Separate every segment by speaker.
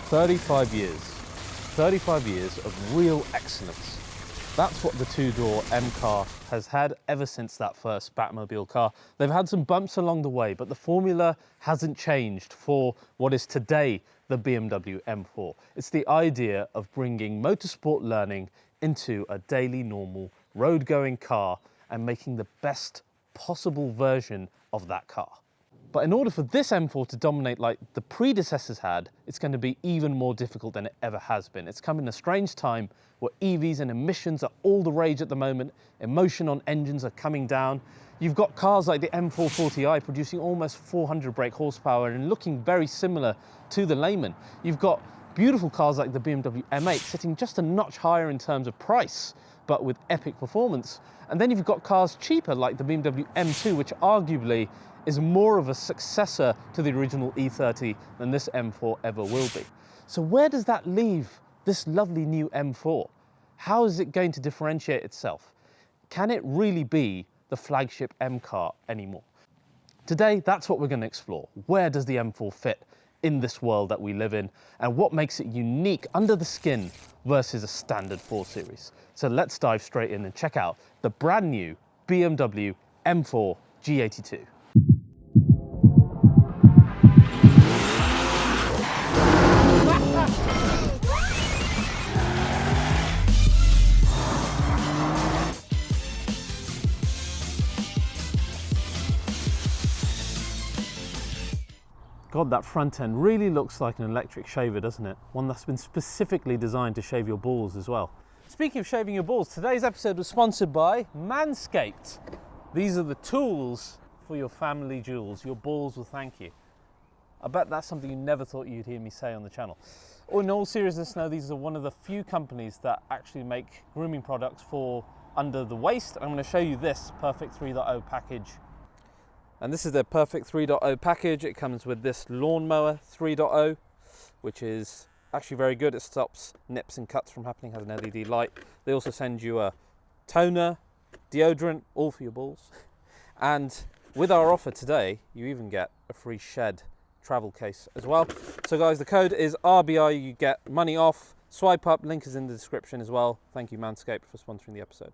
Speaker 1: 35 years. 35 years of real excellence. That's what the two-door M car has had ever since that first Batmobile car. They've had some bumps along the way, but the formula hasn't changed for what is today the BMW M4. It's the idea of bringing motorsport learning into a daily normal road-going car and making the best possible version of that car. But in order for this M4 to dominate like the predecessors had, it's going to be even more difficult than it ever has been. It's come in a strange time where EVs and emissions are all the rage at the moment. Emotion on engines are coming down. You've got cars like the M440i producing almost 400 brake horsepower and looking very similar to the layman. You've got beautiful cars like the BMW M8 sitting just a notch higher in terms of price, but with epic performance. And then you've got cars cheaper like the BMW M2, which arguably is more of a successor to the original E30 than this M4 ever will be. So where does that leave this lovely new M4? How is it going to differentiate itself? Can it really be the flagship M car anymore? Today, that's what we're going to explore. Where does the M4 fit in this world that we live in, and what makes it unique under the skin versus a standard 4 Series? So let's dive straight in and check out the brand new BMW M4 G82. God, that front end really looks like an electric shaver, doesn't it? One that's been specifically designed to shave your balls as well. Speaking of shaving your balls, today's episode was sponsored by Manscaped. These are the tools for your family jewels. Your balls will thank you. I bet that's something you never thought you'd hear me say on the channel. In all seriousness, no, these are one of the few companies that actually make grooming products for under the waist. I'm going to show you this Perfect 3.0 package. And this is their Perfect 3.0 package. It comes with this Lawnmower 3.0, which is actually very good. It stops nips and cuts from happening, has an LED light. They also send you a toner, deodorant, all for your balls. And with our offer today, you even get a free shed travel case as well. So guys, the code is RBI. You get money off. Swipe up, link is in the description as well. Thank you, Manscaped, for sponsoring the episode.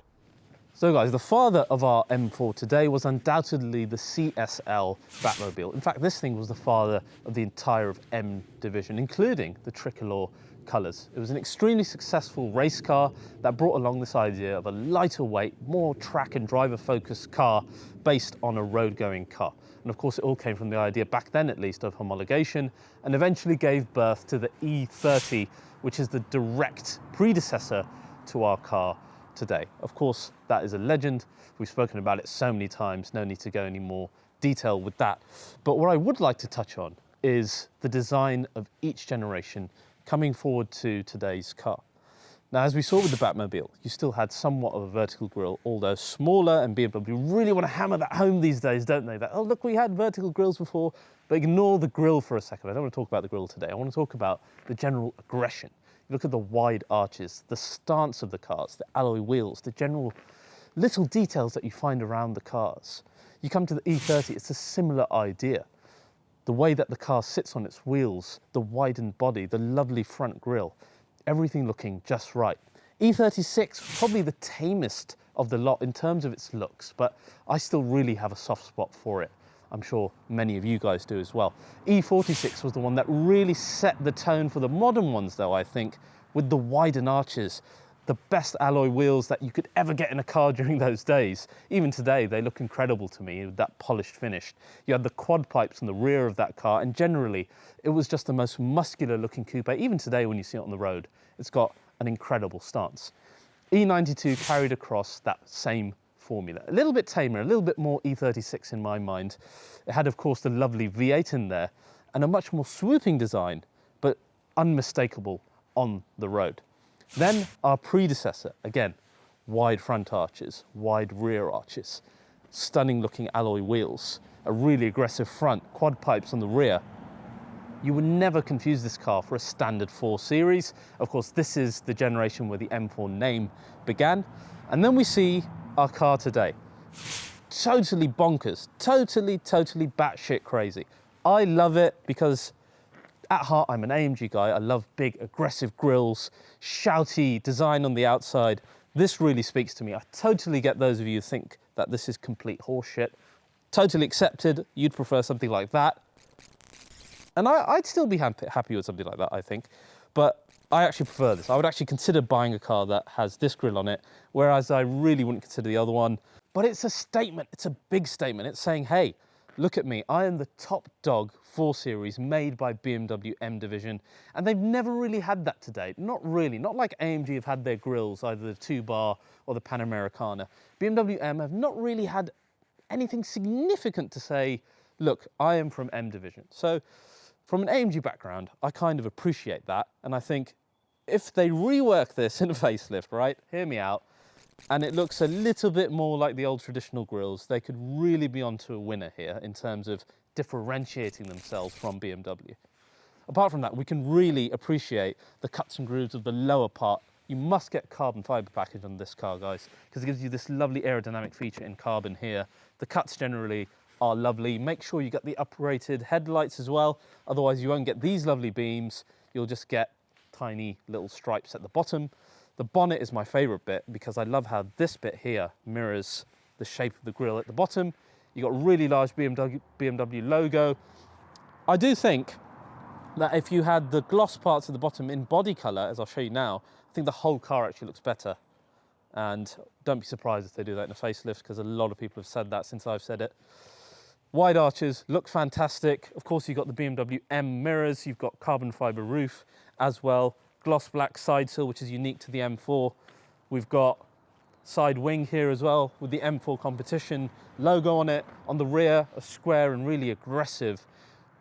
Speaker 1: So guys, the father of our M4 today was undoubtedly the CSL Batmobile. In fact, this thing was the father of the entire of M division, including the tricolor colours. It was an extremely successful race car that brought along this idea of a lighter weight, more track and driver focused car based on a road-going car. And of course, it all came from the idea, back then at least, of homologation, and eventually gave birth to the E30, which is the direct predecessor to our car today. Of course, that is a legend. We've spoken about it so many times, no need to go any more detail with that. But what I would like to touch on is the design of each generation coming forward to today's car. Now, as we saw with the Batmobile, you still had somewhat of a vertical grille, although smaller, and BMW really want to hammer that home these days, don't they? That, oh, look, we had vertical grilles before, but ignore the grille for a second. I don't want to talk about the grille today. I want to talk about the general aggression. Look at the wide arches, the stance of the cars, the alloy wheels, the general little details that you find around the cars. You come to the E30, it's a similar idea. The way that the car sits on its wheels, the widened body, the lovely front grille, everything looking just right. E36, probably the tamest of the lot in terms of its looks, but I still really have a soft spot for it. I'm sure many of you guys do as well. E46 was the one that really set the tone for the modern ones though, I think, with the widened arches, the best alloy wheels that you could ever get in a car during those days. Even today, they look incredible to me with that polished finish. You had the quad pipes in the rear of that car, and generally, it was just the most muscular looking coupe. Even today, when you see it on the road, it's got an incredible stance. E92 carried across that same formula. A little bit tamer, a little bit more E36 in my mind. It had, of course, the lovely V8 in there and a much more swooping design, but unmistakable on the road. Then our predecessor, again, wide front arches, wide rear arches, stunning looking alloy wheels, a really aggressive front, quad pipes on the rear. You would never confuse this car for a standard 4 Series. Of course, this is the generation where the M4 name began. And then we see our car today. Totally bonkers, totally batshit crazy. I love it because At heart, I'm an AMG guy. I love big, aggressive grills, shouty design on the outside. This really speaks to me. I totally get those of you who think that this is complete horseshit. Totally accepted. You'd prefer something like that. And I'd still be happy with something like that, I think. But I actually prefer this. I would actually consider buying a car that has this grille on it, whereas I really wouldn't consider the other one. But it's a statement. It's a big statement. It's saying, hey, look at me. I am the top dog 4 Series made by BMW M division. And they've never really had that to date. Not really. Not like AMG have had their grills, either the 2-bar or the Panamericana. BMW M have not really had anything significant to say, look, I am from M division. So from an AMG background, I kind of appreciate that. And I think if they rework this in a facelift, right, hear me out, and it looks a little bit more like the old traditional grills, they could really be onto a winner here in terms of differentiating themselves from BMW. Apart from that, we can really appreciate the cuts and grooves of the lower part. You must get carbon fiber package on this car, guys, because it gives you this lovely aerodynamic feature in carbon here. The cuts generally are lovely. Make sure you get the uprated headlights as well. Otherwise, you won't get these lovely beams. You'll just get tiny little stripes at the bottom. The bonnet is my favorite bit because I love how this bit here mirrors the shape of the grille at the bottom. You've got a really large BMW logo. I do think that if you had the gloss parts at the bottom in body color, as I'll show you now, I think the whole car actually looks better. And don't be surprised if they do that in a facelift, because a lot of people have said that since I've said it. Wide arches look fantastic. Of course, you've got the BMW M mirrors. You've got carbon fiber roof as well. Gloss black side sill, which is unique to the M4. We've got side wing here as well with the M4 competition logo on it. On the rear, a square and really aggressive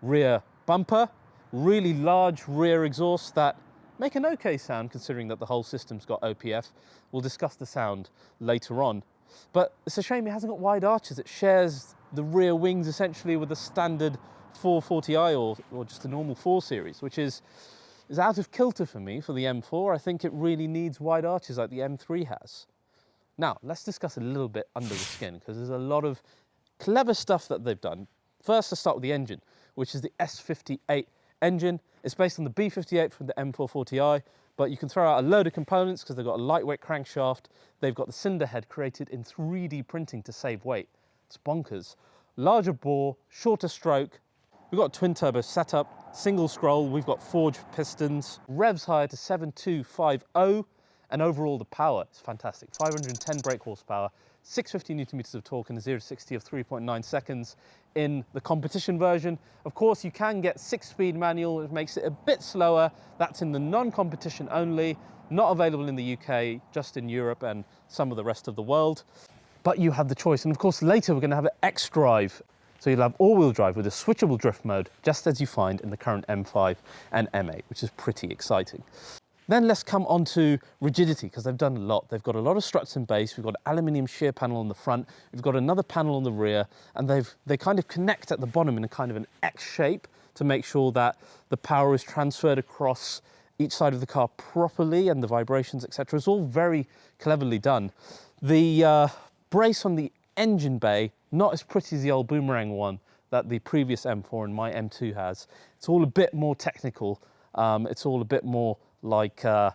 Speaker 1: rear bumper. Really large rear exhausts that make an okay sound considering that the whole system's got OPF. We'll discuss the sound later on. But it's a shame it hasn't got wide arches. It shares the rear wings essentially with a standard 440i or just a normal 4 Series, which is out of kilter for me for the M4. I think it really needs wide arches like the M3 has. Now, let's discuss a little bit under the skin, because there's a lot of clever stuff that they've done. First, let's start with the engine, which is the S58 engine. It's based on the B58 from the M440i, but you can throw out a load of components because they've got a lightweight crankshaft. They've got the cylinder head created in 3D printing to save weight. It's bonkers. Larger bore, shorter stroke. We've got a twin turbo setup, single scroll. We've got forged pistons, revs higher to 7250, and overall the power is fantastic. 510 brake horsepower, 650 newton meters of torque, and a 0 to 60 of 3.9 seconds in the competition version. Of course, you can get 6-speed manual, which makes it a bit slower. That's in the non-competition only, not available in the UK, just in Europe and some of the rest of the world. But you have the choice. And of course, later we're going to have an X-Drive. So you'll have all-wheel drive with a switchable drift mode, just as you find in the current M5 and M8, which is pretty exciting. Then let's come on to rigidity, because they've done a lot. They've got a lot of struts and base. We've got an aluminium shear panel on the front. We've got another panel on the rear, and they kind of connect at the bottom in a kind of an X shape to make sure that the power is transferred across each side of the car properly, and the vibrations, etc. It's all very cleverly done. The brace on the engine bay, not as pretty as the old boomerang one that the previous M4 and my M2 has. It's all a bit more technical. It's all a bit more like, I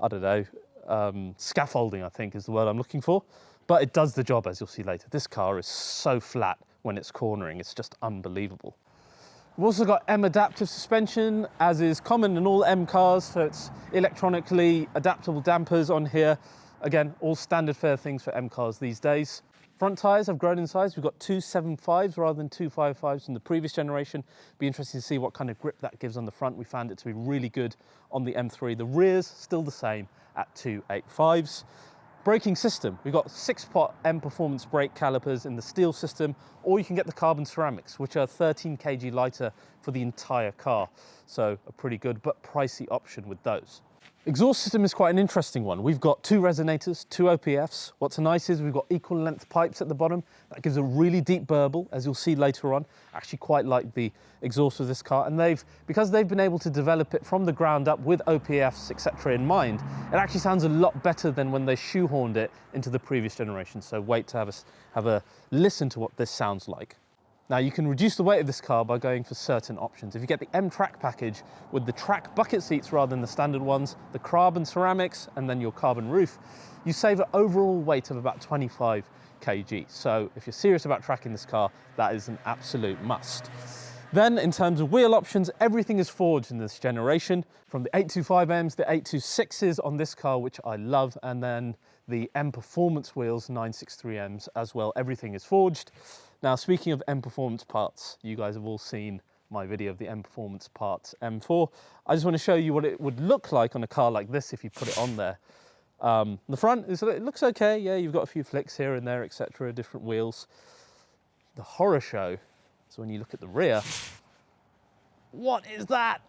Speaker 1: don't know, scaffolding, I think is the word I'm looking for. But it does the job, as you'll see later. This car is so flat when it's cornering. It's just unbelievable. We've also got M adaptive suspension, as is common in all M cars. So it's electronically adaptable dampers on here. Again, all standard fare things for M cars these days. Front tyres have grown in size. We've got 275s rather than 255s from the previous generation. Be interesting to see what kind of grip that gives on the front. We found it to be really good on the M3. The rear's still the same at 285s. Braking system, we've got 6-pot M Performance brake calipers in the steel system, or you can get the carbon ceramics, which are 13 kg lighter for the entire car. So a pretty good but pricey option with those. Exhaust system is quite an interesting one. We've got 2 resonators, 2 OPFs. What's nice is we've got equal length pipes at the bottom. That gives a really deep burble, as you'll see later on. I actually quite like the exhaust of this car. And because they've been able to develop it from the ground up with OPFs, etc. in mind, it actually sounds a lot better than when they shoehorned it into the previous generation. So wait to have a listen to what this sounds like. Now you can reduce the weight of this car by going for certain options. If you get the M track package with the track bucket seats rather than the standard ones, the carbon ceramics, and then your carbon roof, you save an overall weight of about 25 kg. So if you're serious about tracking this car, that is an absolute must. Then in terms of wheel options, everything is forged in this generation, from the 825Ms, the 826s on this car, which I love, and then the M Performance wheels, 963Ms as well. Everything is forged. Now, speaking of M Performance parts, you guys have all seen my video of the M Performance parts M4. I just want to show you what it would look like on a car like this if you put it on there. The front, it looks okay. Yeah, you've got a few flicks here and there, etc., different wheels. The horror show, so when you look at the rear, what is that?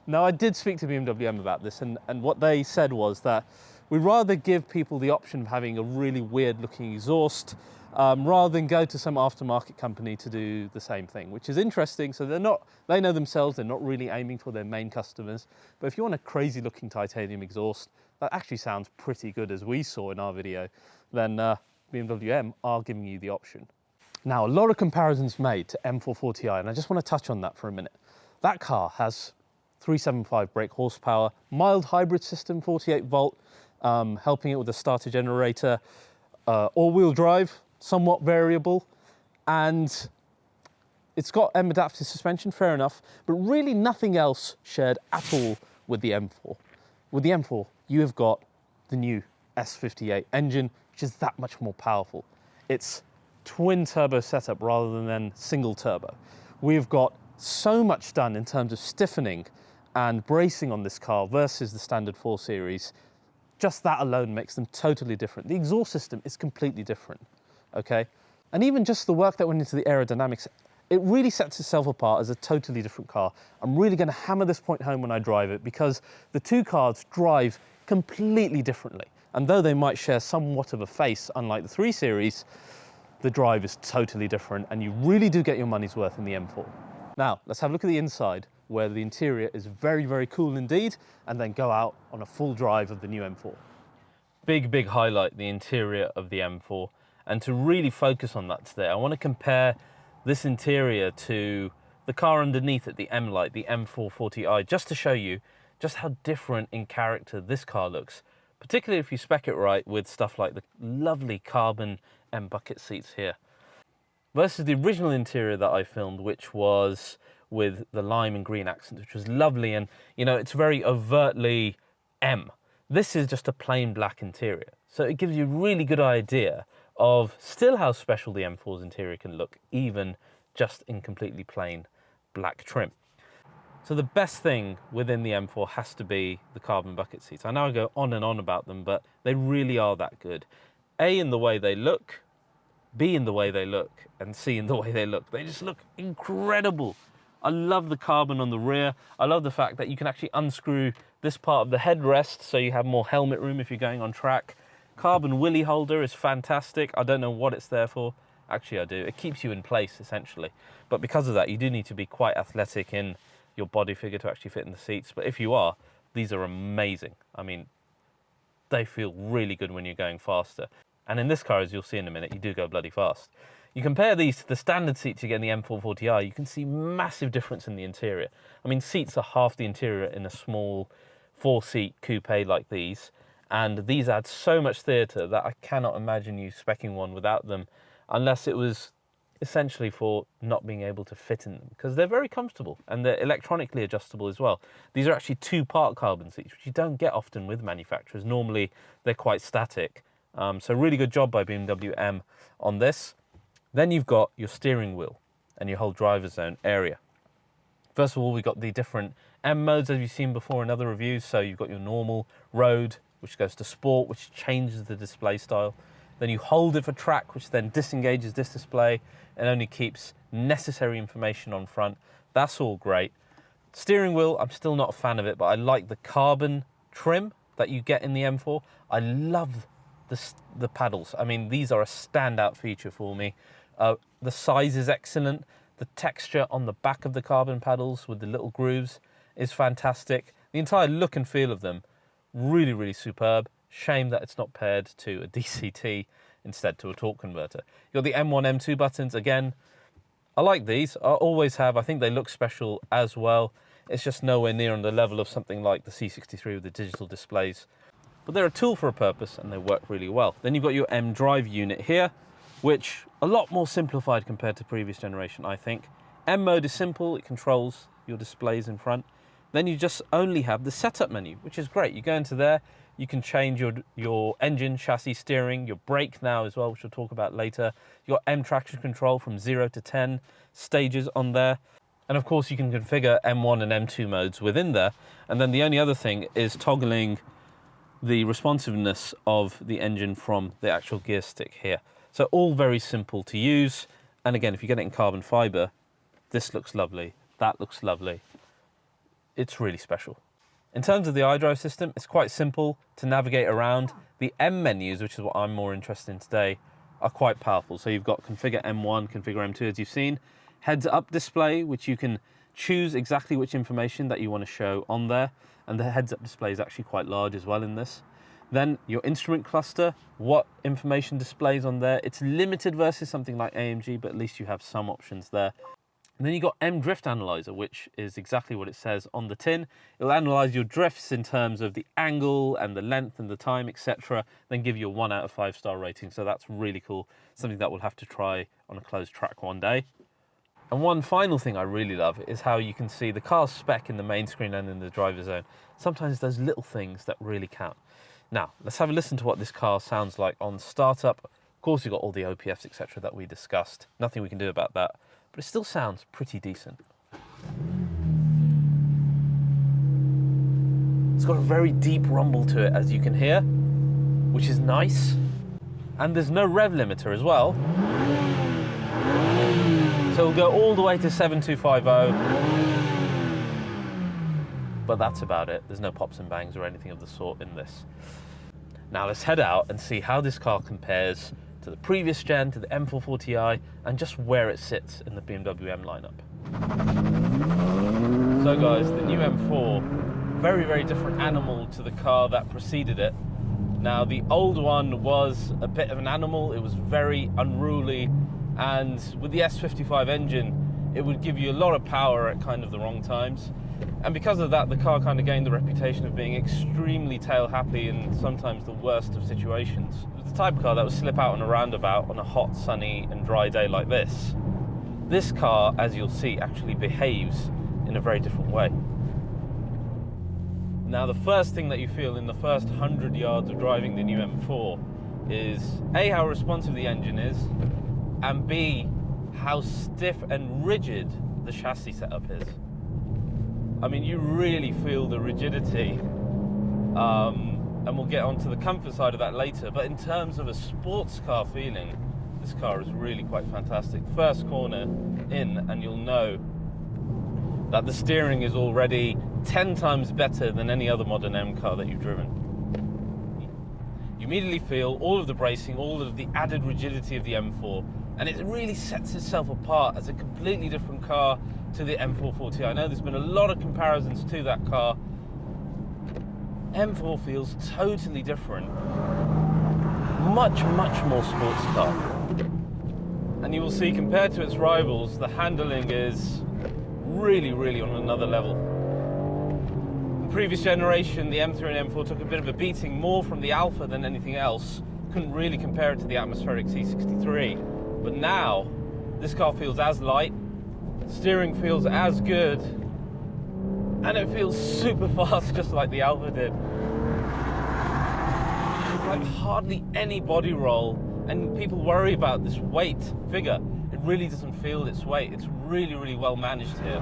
Speaker 1: Now, I did speak to BMW M about this, and what they said was that we'd rather give people the option of having a really weird looking exhaust rather than go to some aftermarket company to do the same thing, which is interesting. So they know themselves, they're not really aiming for their main customers. But if you want a crazy looking titanium exhaust, that actually sounds pretty good, as we saw in our video, then BMW M are giving you the option. Now, a lot of comparisons made to M440i, and I just want to touch on that for a minute. That car has 375 brake horsepower, mild hybrid system, 48 volt, helping it with a starter generator, all-wheel drive, somewhat variable, and it's got M adaptive suspension, fair enough, but really nothing else shared at all with the M4. With the M4, you have got the new S58 engine, which is that much more powerful. It's twin turbo setup rather than single turbo. We've got so much done in terms of stiffening and bracing on this car versus the standard 4 Series. Just that alone makes them totally different. The exhaust system is completely different, okay? And even just the work that went into the aerodynamics, it really sets itself apart as a totally different car. I'm really gonna hammer this point home when I drive it, because the two cars drive completely differently. And though they might share somewhat of a face, unlike the 3 Series, the drive is totally different, and you really do get your money's worth in the M4. Now, let's have a look at the inside, where the interior is very, very cool indeed, and then go out on a full drive of the new M4. Big highlight, the interior of the M4. And to really focus on that today, I want to compare this interior to the car underneath it, the M Lite, the M440i, just to show you just how different in character this car looks, particularly if you spec it right with stuff like the lovely carbon M bucket seats here, versus the original interior that I filmed, which was with the lime and green accents, which was lovely, and you know, it's very overtly M. This is just a plain black interior, so it gives you a really good idea of still how special the M4's interior can look, even just in completely plain black trim. So the best thing within the M4 has to be the carbon bucket seats. I know I go on and on about them, but they really are that good. A, in the way they look, B, in the way they look, and C, in the way they look. They just look incredible. I love the carbon on the rear. I love the fact that you can actually unscrew this part of the headrest so you have more helmet room if you're going on track. Carbon willy holder is fantastic. I don't know what it's there for. Actually, I do. It keeps you in place, essentially. But because of that, you do need to be quite athletic in your body figure to actually fit in the seats. But if you are, these are amazing. I mean, they feel really good when you're going faster. And in this car, as you'll see in a minute, you do go bloody fast. You compare these to the standard seats you get in the M440i, you can see massive difference in the interior. I mean, seats are half the interior in a small 4-seat coupe like these, and these add so much theatre that I cannot imagine you speccing one without them, unless it was essentially for not being able to fit in them, because they're very comfortable and they're electronically adjustable as well. These are actually 2-part carbon seats, which you don't get often with manufacturers. Normally, they're quite static. So really good job by BMW M on this. Then you've got your steering wheel and your whole driver's zone area. First of all, we've got the different M modes as you've seen before in other reviews. So you've got your normal, road, which goes to sport, which changes the display style. Then you hold it for track, which then disengages this display and only keeps necessary information on front. That's all great. Steering wheel, I'm still not a fan of it, but I like the carbon trim that you get in the M4. I love the paddles. I mean, these are a standout feature for me. The size is excellent. The texture on the back of the carbon paddles with the little grooves is fantastic. The entire look and feel of them, really, really superb. Shame that it's not paired to a DCT, instead to a torque converter. You've got the M1, M2 buttons. Again, I like these, I always have. I think they look special as well. It's just nowhere near on the level of something like the C63 with the digital displays. But they're a tool for a purpose and they work really well. Then you've got your M drive unit here, which a lot more simplified compared to previous generation, I think. M mode is simple, it controls your displays in front. Then you just only have the setup menu, which is great. You go into there, you can change your engine, chassis, steering, your brake now as well, which we'll talk about later. You've got M traction control from 0 to 10 stages on there. And of course you can configure M1 and M2 modes within there. And then the only other thing is toggling the responsiveness of the engine from the actual gear stick here. So all very simple to use. And again, if you get it in carbon fiber, this looks lovely, that looks lovely. It's really special. In terms of the iDrive system, it's quite simple to navigate around. The M menus, which is what I'm more interested in today, are quite powerful. So you've got configure M1, configure M2, as you've seen. Heads up display, which you can choose exactly which information that you want to show on there. And the heads up display is actually quite large as well in this. Then your instrument cluster, what information displays on there. It's limited versus something like AMG, but at least you have some options there. And then you've got M Drift Analyzer, which is exactly what it says on the tin. It'll analyze your drifts in terms of the angle and the length and the time, etc. Then give you a 1 out of 5 star rating. So that's really cool. Something that we'll have to try on a closed track one day. And one final thing I really love is how you can see the car's spec in the main screen and in the driver zone. Sometimes those little things that really count. Now, let's have a listen to what this car sounds like on startup. Of course, you've got all the OPFs, etc. that we discussed. Nothing we can do about that. But it still sounds pretty decent. It's got a very deep rumble to it, as you can hear, which is nice. And there's no rev limiter as well. So we'll go all the way to 7250. But that's about it. There's no pops and bangs or anything of the sort in this. Now let's head out and see how this car compares to the previous gen, to the M4 Ti, and just where it sits in the BMW M lineup. So guys, the new M4, very, very different animal to the car that preceded it. Now the old one was a bit of an animal, it was very unruly, and with the S55 engine, it would give you a lot of power at kind of the wrong times. And because of that, the car kind of gained the reputation of being extremely tail happy in sometimes the worst of situations. It was the type of car that would slip out on a roundabout on a hot, sunny and dry day like this. This car, as you'll see, actually behaves in a very different way. Now, the first thing that you feel in the first 100 yards of driving the new M4 is A, how responsive the engine is, and B, how stiff and rigid the chassis setup is. I mean, you really feel the rigidity, and we'll get onto the comfort side of that later, but in terms of a sports car feeling, this car is really quite fantastic. First corner in, and you'll know that the steering is already 10 times better than any other modern M car that you've driven. You immediately feel all of the bracing, all of the added rigidity of the M4, and it really sets itself apart as a completely different car to the M4 Ti. I know there's been a lot of comparisons to that car. M4 feels totally different. Much, much more sports car. And you will see, compared to its rivals, the handling is really, really on another level. The previous generation, the M3 and M4 took a bit of a beating, more from the Alpha than anything else. Couldn't really compare it to the atmospheric C63. But now, this car feels as light, steering feels as good, and it feels super fast, just like the Alpha did. Like hardly any body roll, and people worry about this weight figure. It really doesn't feel its weight. It's really, really well managed here.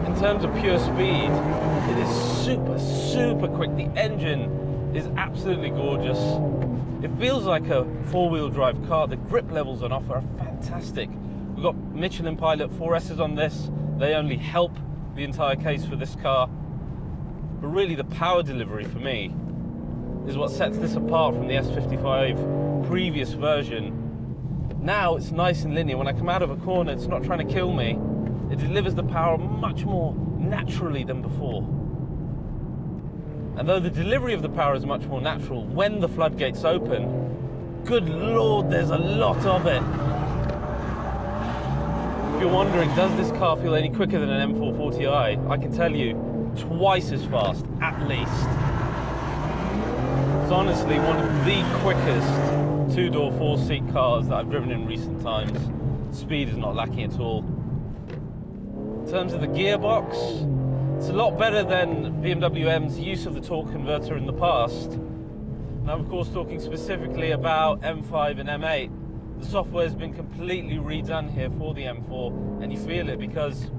Speaker 1: In terms of pure speed, it is super, super quick. The engine is absolutely gorgeous. It feels like a four-wheel drive car. The grip levels on offer are fantastic. We've got Michelin Pilot 4S's on this. They only help the entire case for this car. But really the power delivery for me is what sets this apart from the S55 previous version. Now it's nice and linear. When I come out of a corner, it's not trying to kill me. It delivers the power much more naturally than before. And though the delivery of the power is much more natural, when the floodgates open, good Lord, there's a lot of it. If you're wondering, does this car feel any quicker than an M440i? I can tell you, twice as fast, at least. It's honestly one of the quickest two-door, four-seat cars that I've driven in recent times. Speed is not lacking at all. In terms of the gearbox, it's a lot better than BMW M's use of the torque converter in the past. Now, of course, talking specifically about M5 and M8, the software has been completely redone here for the M4, and you feel it because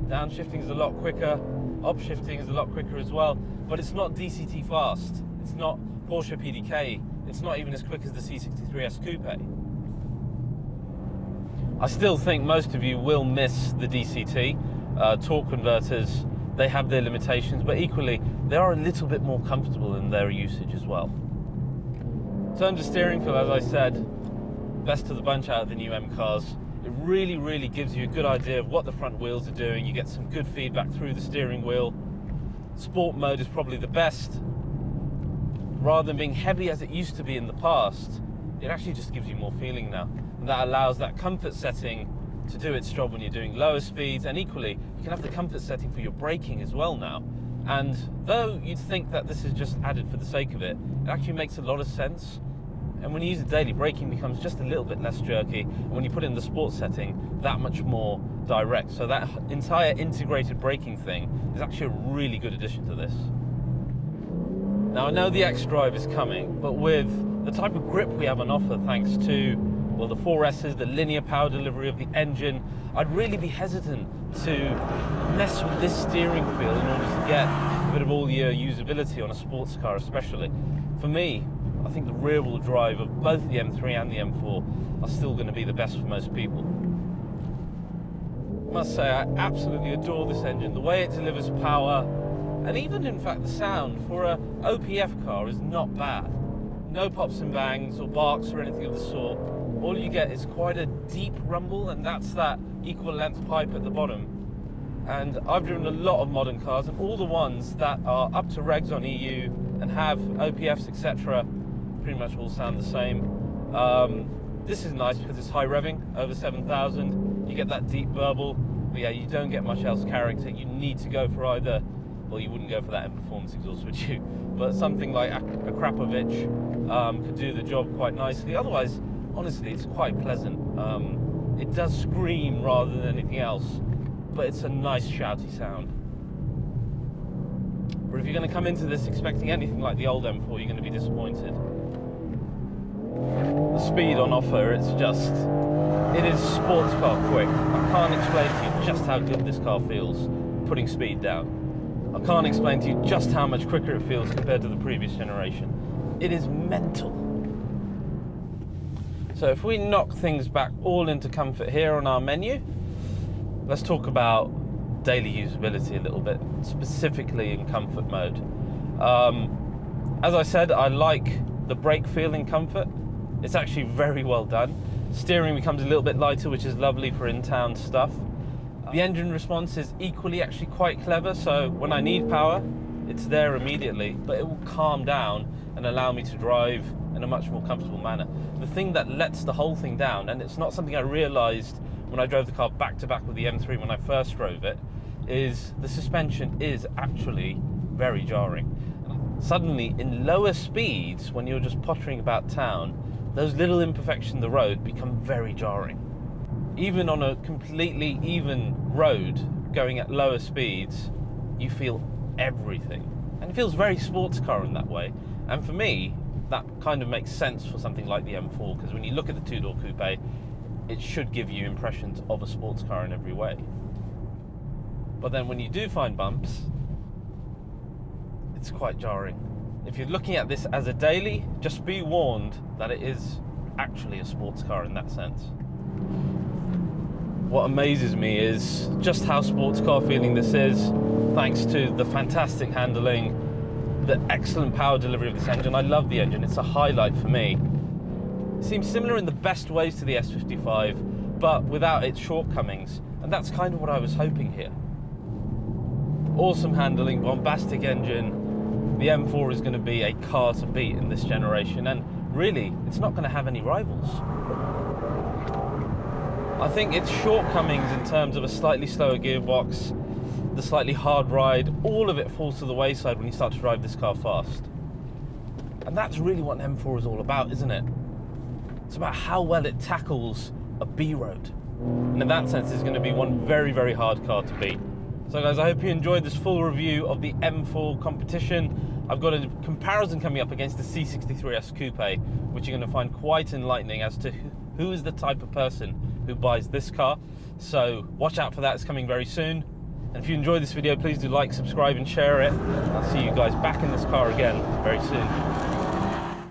Speaker 1: downshifting is a lot quicker, upshifting is a lot quicker as well, but it's not DCT fast. It's not Porsche PDK. It's not even as quick as the C63S Coupe. I still think most of you will miss the DCT. Torque converters, they have their limitations, but equally, they are a little bit more comfortable in their usage as well. In terms of steering feel, as I said, best of the bunch out of the new M cars. It really, really gives you a good idea of what the front wheels are doing. You get some good feedback through the steering wheel. Sport mode is probably the best. Rather than being heavy as it used to be in the past, it actually just gives you more feeling now. And that allows that comfort setting to do its job when you're doing lower speeds, and equally, you can have the comfort setting for your braking as well now. And though you'd think that this is just added for the sake of it, it actually makes a lot of sense. And when you use it daily, braking becomes just a little bit less jerky. And when you put it in the sport setting, that much more direct. So that entire integrated braking thing is actually a really good addition to this. Now, I know the X-Drive is coming, but with the type of grip we have on offer, thanks to, well, the 4S's, the linear power delivery of the engine, I'd really be hesitant to mess with this steering feel in order to get a bit of all-year usability on a sports car especially. For me, I think the rear-wheel drive of both the M3 and the M4 are still going to be the best for most people. I must say, I absolutely adore this engine. The way it delivers power, and even in fact the sound for a OPF car is not bad. No pops and bangs or barks or anything of the sort. All you get is quite a deep rumble, and that's that equal length pipe at the bottom. And I've driven a lot of modern cars, and all the ones that are up to regs on EU and have OPFs, etc., pretty much all sound the same. This is nice because it's high revving, over 7,000. You get that deep burble, but yeah, you don't get much else character. You need to go for either, well, you wouldn't go for that M Performance exhaust, would you? But something like a Krapovich could do the job quite nicely. Otherwise, honestly, it's quite pleasant. It does scream rather than anything else, but it's a nice shouty sound. But if you're going to come into this expecting anything like the old M4, you're going to be disappointed. The speed on offer, it is sports car quick. I can't explain to you just how good this car feels putting speed down. I can't explain to you just how much quicker it feels compared to the previous generation. It is mental. So if we knock things back all into comfort here on our menu, let's talk about daily usability a little bit, specifically in comfort mode. As I said, I like the brake feel in comfort. It's actually very well done. Steering becomes a little bit lighter, which is lovely for in-town stuff. The engine response is equally actually quite clever, so when I need power, it's there immediately, but it will calm down and allow me to drive in a much more comfortable manner. The thing that lets the whole thing down, and it's not something I realized when I drove the car back to back with the M3 when I first drove it, is the suspension is actually very jarring. Suddenly, in lower speeds, when you're just pottering about town, those little imperfections in the road become very jarring. Even on a completely even road, going at lower speeds, you feel everything. And it feels very sports car in that way. And for me, that kind of makes sense for something like the M4, because when you look at the two-door coupe, it should give you impressions of a sports car in every way. But then when you do find bumps, it's quite jarring. If you're looking at this as a daily, just be warned that it is actually a sports car in that sense. What amazes me is just how sports car feeling this is, thanks to the fantastic handling, the excellent power delivery of this engine. I love the engine, it's a highlight for me. It seems similar in the best ways to the S55, but without its shortcomings, and that's kind of what I was hoping here. Awesome handling, bombastic engine. The M4 is going to be a car to beat in this generation, and really, it's not going to have any rivals. I think its shortcomings in terms of a slightly slower gearbox, the slightly hard ride, all of it falls to the wayside when you start to drive this car fast. And that's really what an M4 is all about, isn't it? It's about how well it tackles a B road. And in that sense, it's going to be one very, very hard car to beat. So guys, I hope you enjoyed this full review of the M4 competition. I've got a comparison coming up against the C63S Coupe, which you're going to find quite enlightening as to who is the type of person who buys this car. So watch out for that, it's coming very soon. And if you enjoyed this video, please do like, subscribe and share it. I'll see you guys back in this car again very soon.